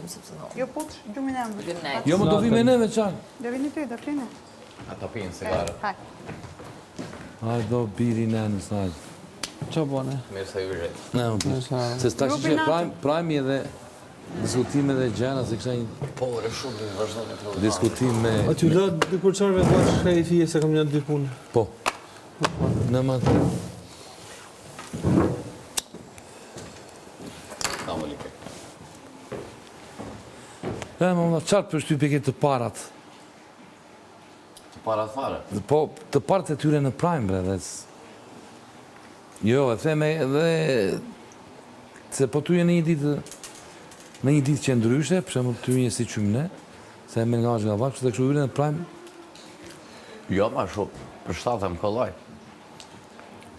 gjumë, sepse no. Jo puç, gjumin e ëmbël. Gënet. Jo, më do vi me neve, qanë. Do vini ty, do pini. Ata pinë sigare. Haj. Aj, do biri në në snajtë. Qa bone? Mirë se ju rrit. Ne, më pishë. Se s'ta që prajmi edhe diskutime dhe gjena, se kësha një Po, ore shumë në vazhdojnë të diskutim me... A ty la dy kurçarve të bashkë shka i fije se kam një dy punë. Po. Në ma të... Na më like. E, më qartë për shtypje këtë të parat. Të parat fare. Po, të parat e tyre në prime, bre, dhe... Jo, e theme edhe... Se po ty e në një ditë... Në një ditë që ndryshe, për shemë ty një si qymë ne, se e me nga është nga vakë, që të kështu yre në prime... Jo, ma shumë, për shtatëm kollaj.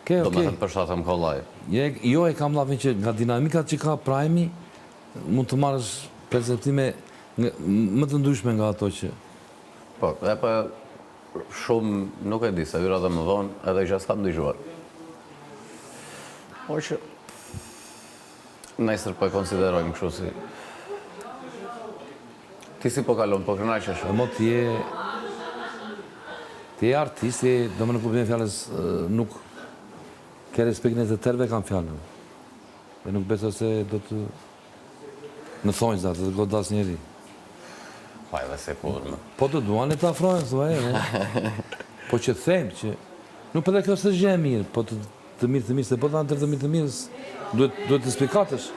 Okej. Do me thëmë për shtatëm kollaj. Jo, e kam lavin që nga dinamikat që ka prime mund të marrësh perceptime më të ndryshme nga ato që... Po, e për shumë nuk e di, se vyra dhe më dhonë, edhe që s'kam dëgjuar. Po që... Nesër po e konsiderojmë kështu si... Ti si po kalon, po kënaqesh? E mo t'je artist, do më në kuptimin e fjallës nuk ke respektin e të tërve kam fjallën. Dhe nuk beso se do të... Në thonjë zda, të të godas njeri. Pa edhe se kur më. Po të duan e të afrojnë, thua e, po që them që... Nuk për dhe kjo së gjë e mirë, po të mirë, se po të anë të mirë të mirës, duhet të spikatësh.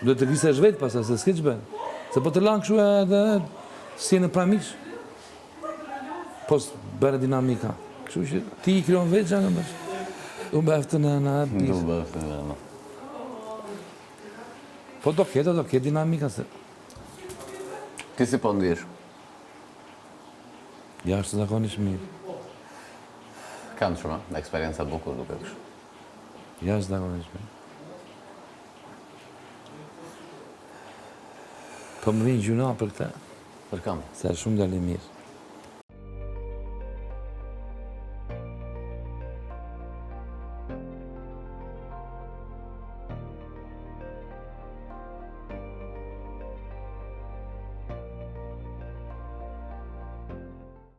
Duhet të grisë e zhvetë pasaj, se s'ki që bënë. Se po të lanë këshu edhe si në pramish. Po s'bere dinamika. Këshu që ti i kryon veç, janë bësh. U bëftë në Du bëftë në... Po do ketë dinamika se... Ti si po ndihesh? Ja është zakonisht mirë. Kam shumë, në eksperienca bukur duke kështu. Ja është zakonisht mirë. Po më vinë gjuna për këta, Për kam? se është shumë djali mirë.